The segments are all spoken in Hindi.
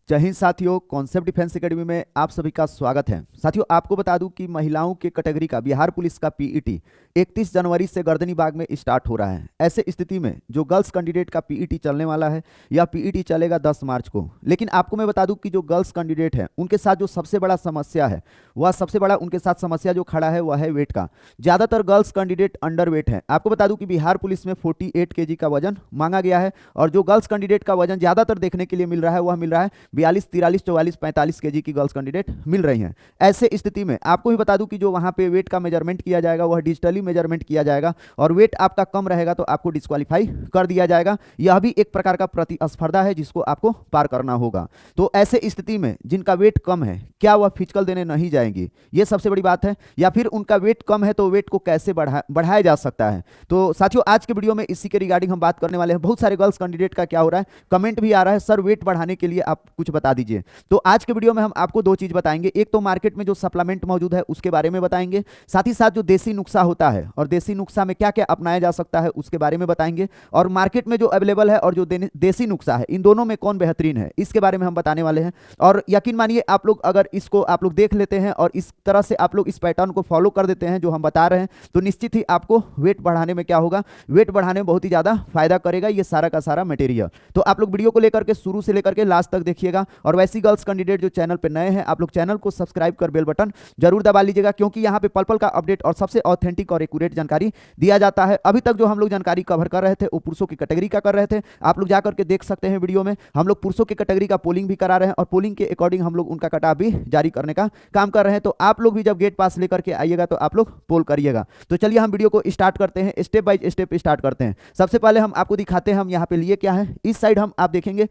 जय हिंद साथियों, कॉन्सेप्ट डिफेंस एकेडमी में आप सभी का स्वागत है। साथियों, आपको बता दूं कि महिलाओं के कैटेगरी का बिहार पुलिस का पीईटी 31 जनवरी से गर्दनी बाग में स्टार्ट हो रहा है। ऐसे स्थिति में जो गर्ल्स कैंडिडेट का पीईटी चलने वाला है, यह पीईटी चलेगा 10 मार्च को। लेकिन आपको मैं बता दूं कि जो गर्ल्स कैंडिडेट है उनके साथ जो सबसे बड़ा समस्या है, वह सबसे बड़ा उनके साथ समस्या जो खड़ा है वह है वेट का। ज़्यादातर गर्ल्स कैंडिडेट अंडर वेट है। आपको बता दूं कि बिहार पुलिस में 48 kg का वजन मांगा गया है और जो गर्ल्स कैंडिडेट का वजन ज़्यादातर देखने के लिए मिल रहा है वह मिल रहा है 42, 43, 44, 45 kg की गर्ल्स कैंडिडेट मिल रही हैं। ऐसे स्थिति में आपको भी बता दूं कि जो वहां पे वेट का मेजरमेंट किया जाएगा वह डिजिटली मेजरमेंट किया जाएगा और वेट आपका कम रहेगा तो आपको डिस्क्वालीफाई कर दिया जाएगा। यह भी एक प्रकार का प्रतिस्पर्धा है जिसको आपको पार करना होगा। तो ऐसे स्थिति में जिनका वेट कम है, क्या वह फिजिकल देने नहीं जाएंगी, ये सबसे बड़ी बात है। या फिर उनका वेट कम है तो वेट को कैसे बढ़ाया जा सकता है। तो साथियों, आज के वीडियो में इसी के रिगार्डिंग हम बात करने वाले हैं। बहुत सारे गर्ल्स कैंडिडेट का क्या हो रहा है, कमेंट भी आ रहा है, सर वेट बढ़ाने के लिए आप कुछ बता दीजिए। तो आज के वीडियो में हम आपको दो चीज बताएंगे। एक तो मार्केट में जो सप्लीमेंट मौजूद है उसके बारे में बताएंगे, साथ ही साथ जो देसी नुस्खा होता है और देसी नुस्खा में क्या क्या अपनाया जा सकता है उसके बारे में बताएंगे, और मार्केट में जो अवेलेबल है और जो देसी नुस्खा है इन दोनों में कौन बेहतरीन है इसके बारे में हम बताने वाले हैं। और यकीन मानिए, आप लोग अगर इसको आप लोग देख लेते हैं और इस तरह से आप लोग इस पैटर्न को फॉलो कर देते हैं जो हम बता रहे हैं, तो निश्चित ही आपको वेट बढ़ाने में क्या होगा, वेट बढ़ाने में बहुत ही ज्यादा फायदा करेगा ये सारा का सारा मटेरियल। तो आप लोग वीडियो को लेकर के शुरू से लेकर के लास्ट तक देखिएगा। और वैसी गर्ल्स कैंडिडेट जो चैनल पे नए हैं, आप लोग चैनल को सब्सक्राइब कर बेल बटन जरूर दबा लीजिएगा, क्योंकि यहाँ पे पल पल का अपडेट और सबसे ऑथेंटिक और एक्यूरेट जानकारी दिया जाता है। अभी तक जो हम लोग जानकारी कवर कर रहे थे वो पुरुषों की कैटेगरी का कर रहे थे। आप लोग जाकर के देख सकते हैं वीडियो में, हम लोग पुरुषों की कैटेगरी का पोलिंग भी करा रहे हैं और पोलिंग के अकॉर्डिंग हम लोग उनका कटाव भी जारी करने का काम कर रहे हैं। तो आप लोग भी जब गेट पास लेकर के आइएगा तो आप लोग पोल करिएगा। तो चलिए हम वीडियो को स्टार्ट करते हैं, स्टेप बाय स्टेप स्टार्ट करते हैं। सबसे पहले हम आपको दिखाते हैं हम यहाँ पे लिए क्या है। इस साइड हम आप देखेंगे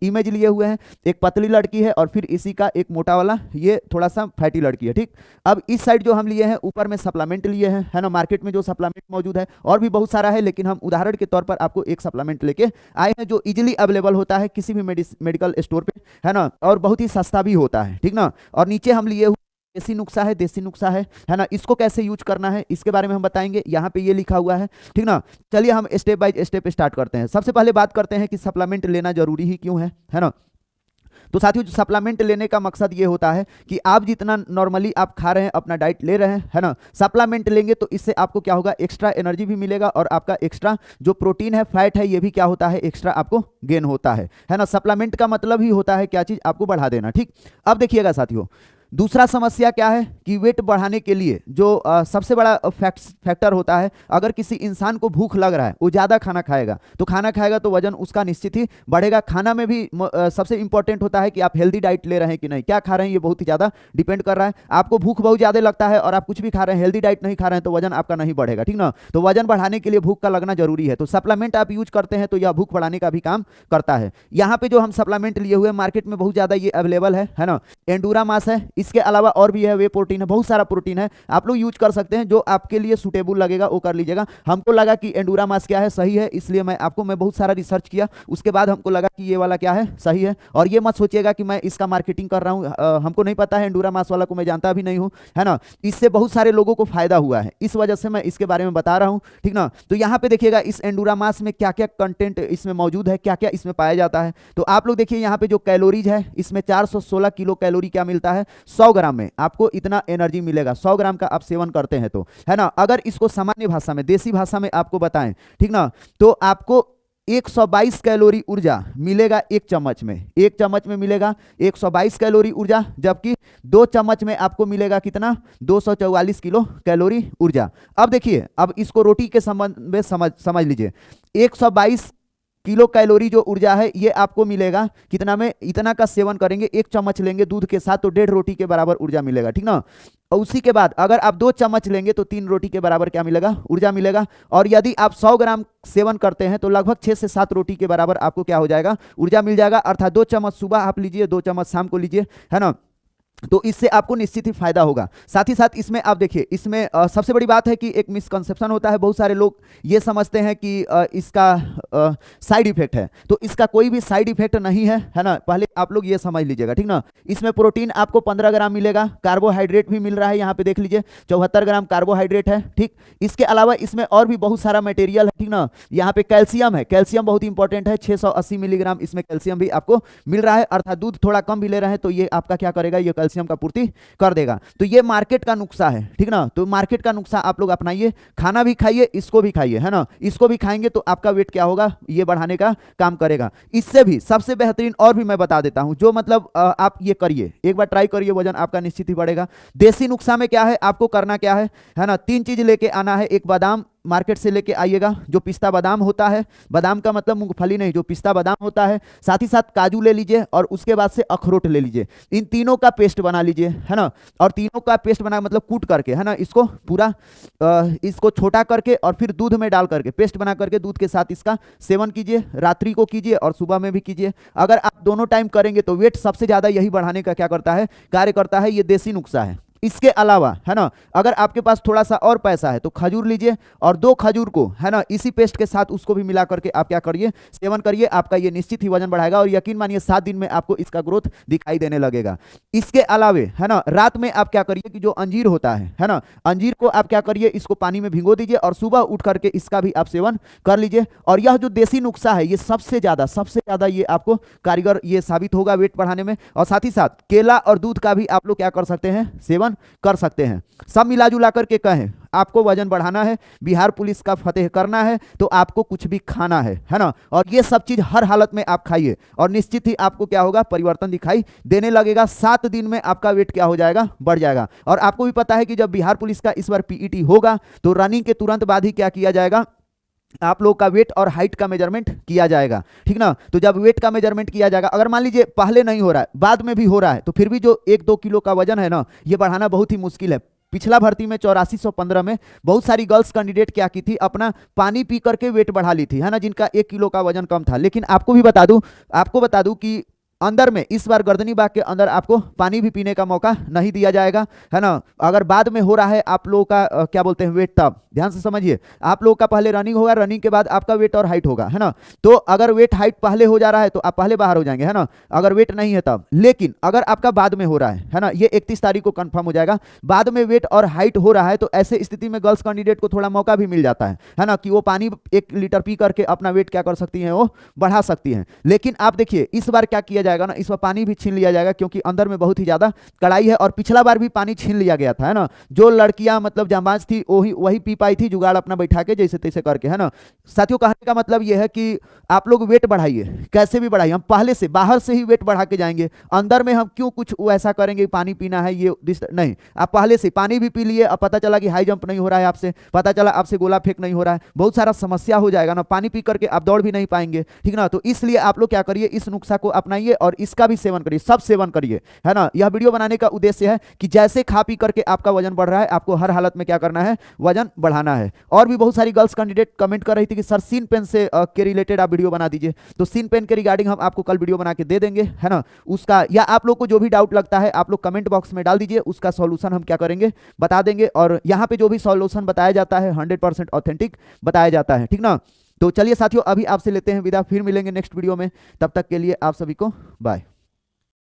इमेज लिए हुए हैं, एक पतली लड़की है और फिर इसी का एक मोटा वाला ये थोड़ा सा फैटी लड़की है। ठीक, अब इस साइड जो हम लिए हैं ऊपर में सप्लीमेंट लिए हैं, है ना। मार्केट में जो सप्लीमेंट मौजूद है और भी बहुत सारा है, लेकिन हम उदाहरण के तौर पर आपको एक सप्लीमेंट लेके आए हैं जो इजीली अवेलेबल होता है किसी भी मेडिकल स्टोर पे, है ना, और बहुत ही सस्ता भी होता है, ठीक ना। और नीचे हम लिए देसी नुस्खा है, देसी नुस्खा है ना। इसको कैसे यूज करना है इसके बारे में हम बताएंगे, यहाँ पे ये लिखा हुआ है, ठीक ना। चलिए हम स्टेप बाय स्टेप स्टार्ट करते हैं। सबसे पहले बात करते हैं कि सप्लीमेंट लेना जरूरी ही क्यों है ना। तो साथियों, सप्लीमेंट लेने का मकसद ये होता है कि आप जितना नॉर्मली आप खा रहे हैं, अपना डाइट ले रहे हैं, है ना, सप्लीमेंट लेंगे तो इससे आपको क्या होगा, एक्स्ट्रा एनर्जी भी मिलेगा और आपका एक्स्ट्रा जो प्रोटीन है, फैट है, ये भी क्या होता है, एक्स्ट्रा आपको गेन होता है ना। सप्लीमेंट का मतलब ही होता है क्या चीज, आपको बढ़ा देना। ठीक, अब देखिएगा साथियों, दूसरा समस्या क्या है कि वेट बढ़ाने के लिए जो सबसे बड़ा फैक्टर होता है, अगर किसी इंसान को भूख लग रहा है, वो ज़्यादा खाना खाएगा तो वजन उसका निश्चित ही बढ़ेगा। खाना में भी सबसे इंपॉर्टेंट होता है कि आप हेल्दी डाइट ले रहे हैं कि नहीं, क्या खा रहे हैं, ये बहुत ही ज़्यादा डिपेंड कर रहा है। आपको भूख बहुत ज़्यादा लगता है और आप कुछ भी खा रहे हैं, हेल्दी डाइट नहीं खा रहे हैं, तो वजन आपका नहीं बढ़ेगा, ठीक ना। तो वजन बढ़ाने के लिए भूख का लगना जरूरी है। तो सप्लीमेंट आप यूज करते हैं तो यह भूख बढ़ाने का भी काम करता है। यहाँ पे जो हम सप्लीमेंट लिए हुए मार्केट में बहुत ज़्यादा ये अवेलेबल है ना। एंडूरा मास है, इसके अलावा और भी है, वे प्रोटीन है, बहुत सारा प्रोटीन है, आप लोग यूज कर सकते हैं। जो आपके लिए सुटेबल लगेगा वो कर लीजिएगा। हमको लगा कि एंडूरा मास क्या है, सही है, इसलिए मैं बहुत सारा रिसर्च किया, उसके बाद हमको लगा कि ये वाला क्या है, सही है। और ये मत सोचिएगा कि मैं इसका मार्केटिंग कर रहा हूं, हमको नहीं पता है, एंडूरा मास वाला को मैं जानता भी नहीं हूं, है ना। इससे बहुत सारे लोगों को फायदा हुआ है, इस वजह से मैं इसके बारे में बता रहा हूं, ठीक ना। तो यहाँ पे देखिएगा इस एंडूरा मास में क्या क्या कंटेंट इसमें मौजूद है, क्या क्या इसमें पाया जाता है। तो आप लोग देखिए यहाँ पे जो कैलोरीज है, इसमें 416 किलो कैलोरी क्या मिलता है, 100 ग्राम में आपको इतना एनर्जी मिलेगा। 100 ग्राम का आप सेवन करते हैं तो, है ना। अगर इसको सामान्य भाषा में, देसी भाषा में आपको बताएं, ठीक ना, तो आपको 122 कैलोरी ऊर्जा मिलेगा एक चम्मच में। एक चम्मच में मिलेगा 122 कैलोरी ऊर्जा, जबकि 2 चम्मच में आपको मिलेगा कितना, 244 किलो कैलोरी ऊर्जा। अब देखिए, अब इसको रोटी के संबंध में समझ लीजिए। 122 किलो कैलोरी जो ऊर्जा है ये आपको मिलेगा कितना में, इतना का सेवन करेंगे, एक चम्मच लेंगे दूध के साथ तो 1.5 रोटी के बराबर ऊर्जा मिलेगा, ठीक ना। और उसी के बाद अगर आप 2 चम्मच लेंगे तो 3 रोटी के बराबर क्या मिलेगा, ऊर्जा मिलेगा। और यदि आप 100 ग्राम सेवन करते हैं तो लगभग 6 से 7 रोटी के बराबर आपको क्या हो जाएगा, ऊर्जा मिल जाएगा। अर्थात 2 चम्मच सुबह आप लीजिए, 2 चम्मच शाम को लीजिए, है ना। तो इससे आपको निश्चित ही फायदा होगा। साथ ही साथ इसमें आप देखिए, इसमें सबसे बड़ी बात है कि एक मिसकंसेप्शन होता है, बहुत सारे लोग ये समझते हैं कि इसका साइड इफेक्ट है, तो इसका कोई भी साइड इफेक्ट नहीं है ना। पहले आप लोग ये समझ लीजिएगा, ठीक ना। इसमें प्रोटीन आपको 15 ग्राम मिलेगा, कार्बोहाइड्रेट भी मिल रहा है, यहाँ पे देख लीजिए 74 ग्राम कार्बोहाइड्रेट है, ठीक। इसके अलावा इसमें और भी बहुत सारा मटेरियल है, ठीक ना। यहाँ पे कैल्शियम है, कैल्शियम बहुत इंपॉर्टेंट है, 680 मिलीग्राम इसमें कैल्शियम भी आपको मिल रहा है, अर्थात दूध थोड़ा कम भी ले रहे हैं तो ये आपका क्या करेगा, ये कैल्शियम का पूर्ति कर देगा। तो ये मार्केट का नुस्खा है, ठीक ना। तो मार्केट का नुस्खा आप लोग अपनाइए, खाना भी खाइए, इसको भी खाइए, है ना। इसको भी खाएंगे तो आपका वेट क्या होगा, ये बढ़ाने का काम करेगा। इससे भी सबसे बेहतरीन और भी मैं बता देता हूं, जो मतलब आप ये करिए, एक बार ट्राई करिए, वजन आपका निश्चित ही बढ़ेगा। देसी नुस्खा में क्या है, आपको करना क्या है ना, 3 चीज लेके आना है। एक बादाम मार्केट से लेके आइएगा, जो पिस्ता बादाम होता है, बादाम का मतलब मूंगफली नहीं, जो पिस्ता बादाम होता है। साथ ही साथ काजू ले लीजिए और उसके बाद से अखरोट ले लीजिए, इन तीनों का पेस्ट बना लीजिए, है ना। और तीनों का पेस्ट बना मतलब कूट करके, है ना, इसको पूरा इसको छोटा करके और फिर दूध में डाल करके पेस्ट बना करके दूध के साथ इसका सेवन कीजिए, रात्रि को कीजिए और सुबह में भी कीजिए। अगर आप दोनों टाइम करेंगे तो वेट सबसे ज्यादा यही बढ़ाने का क्या करता है, कार्य करता है, ये देसी नुस्खा है। इसके अलावा, है ना, अगर आपके पास थोड़ा सा और पैसा है तो खजूर लीजिए और 2 खजूर को, है ना, इसी पेस्ट के साथ उसको भी मिला करके आप क्या करिए, सेवन करिए। आपका ये निश्चित ही वजन बढ़ाएगा और यकीन मानिए 7 दिन में आपको इसका ग्रोथ दिखाई देने लगेगा। इसके अलावे, है ना, रात में आप क्या करिए कि जो अंजीर होता है ना, अंजीर को आप क्या करिए, इसको पानी में भिगो दीजिए और सुबह उठ करके इसका भी आप सेवन कर लीजिए। और यह जो देसी नुस्खा है, ये सबसे ज्यादा ये आपको कारीगर ये साबित होगा वेट बढ़ाने में। और साथ ही साथ केला और दूध का भी आप लोग क्या कर सकते हैं, सेवन कर सकते हैं। सब मिला जुला करके कहें, आपको वजन बढ़ाना है, बिहार पुलिस का फतेह करना है, तो आपको कुछ भी खाना है ना। और ये सब चीज हर हालत में आप खाइए और निश्चित ही आपको क्या होगा, परिवर्तन दिखाई देने लगेगा। 7 दिन में आपका वेट क्या हो जाएगा, बढ़ जाएगा। और आपको भी पता है कि जब बिहार पुलिस का इस बार पीईटी होगा तो रनिंग के तुरंत बाद ही क्या किया जाएगा, आप लोग का वेट और हाइट का मेजरमेंट किया जाएगा, ठीक ना। तो जब वेट का मेजरमेंट किया जाएगा, अगर मान लीजिए पहले नहीं हो रहा है, बाद में भी हो रहा है, तो फिर भी जो 1-2 किलो का वजन है ना, ये बढ़ाना बहुत ही मुश्किल है। पिछला भर्ती में 8415 में बहुत सारी गर्ल्स कैंडिडेट क्या की थी, अपना पानी पी करके वेट बढ़ा ली थी, है ना, जिनका 1 किलो का वजन कम था। लेकिन आपको बता दूं कि अंदर में इस बार गर्दनी बाग के अंदर आपको पानी भी पीने का मौका नहीं दिया जाएगा, है ना। अगर बाद में हो रहा है आप लोगों का क्या बोलते हैं वेट, तब ध्यान से समझिए, आप लोगों का पहले रनिंग होगा, रनिंग के बाद आपका वेट और हाइट होगा, है ना। तो अगर वेट हाइट पहले हो जा रहा है तो आप पहले बाहर हो जाएंगे, है ना, अगर वेट नहीं है तब। लेकिन अगर आपका बाद में हो रहा है ना, ये 31 तारीख को कंफर्म हो जाएगा, बाद में वेट और हाइट हो रहा है, तो ऐसे स्थिति में गर्ल्स कैंडिडेट को थोड़ा मौका भी मिल जाता है ना, कि वो पानी 1 लीटर पी करके अपना वेट क्या कर सकती है, वो बढ़ा सकती है। लेकिन आप देखिए इस बार क्या किया जाएगा ना, इस बार पानी भी छीन लिया जाएगा, क्योंकि अंदर में बहुत ही ज्यादा कड़ाई है। और पिछला बार भी पानी छीन लिया गया था, है ना। जो लड़कियां मतलब जांबाज थी वही पी पाई थी, जुगाड़ अपना बैठा के जैसे तैसे करके, है ना। साथियों, कहने का मतलब यह है कि आप लोग वेट बढ़ाइए, कैसे भी बढ़ाइए। हम पहले से बाहर से ही वेट बढ़ा के जाएंगे, अंदर में हम क्यों कुछ ऐसा करेंगे, पानी पीना है ये नहीं। आप पहले से पानी भी पी लिए, अब पता चला कि हाई जंप नहीं हो रहा है आपसे, पता चला आपसे गोला फेंक नहीं हो रहा है, बहुत सारा समस्या हो जाएगा ना, पानी पी करके आप दौड़ भी नहीं पाएंगे, ठीक ना। तो इसलिए आप लोग क्या करिए, इस नुस्खा को अपनाइए और इसका भी सेवन करिए, सब सेवन करिए, है ना। यह वीडियो बनाने का उद्देश्य है कि जैसे खा पी करके आपका वजन बढ़ रहा है, आपको हर हालत में क्या करना है, वजन बढ़ाना है। और भी बहुत सारी गर्ल्स कैंडिडेट कमेंट कर रही थी कि सर सीन पेन से के रिलेटेड आप वीडियो बना दीजिए, तो सीन पेन के रिगार्डिंग हम आपको कल वीडियो बना के दे देंगे, है ना। उसका या आप लोग को जो भी डाउट लगता है आप लोग कमेंट बॉक्स में डाल दीजिए, उसका सॉल्यूशन हम क्या करेंगे, बता देंगे। और यहाँ पे जो भी सॉल्यूशन बताया जाता है 100% ऑथेंटिक बताया जाता है, ठीक ना। तो चलिए साथियों, अभी आपसे लेते हैं विदा, फिर मिलेंगे नेक्स्ट वीडियो में, तब तक के लिए आप सभी को बाय।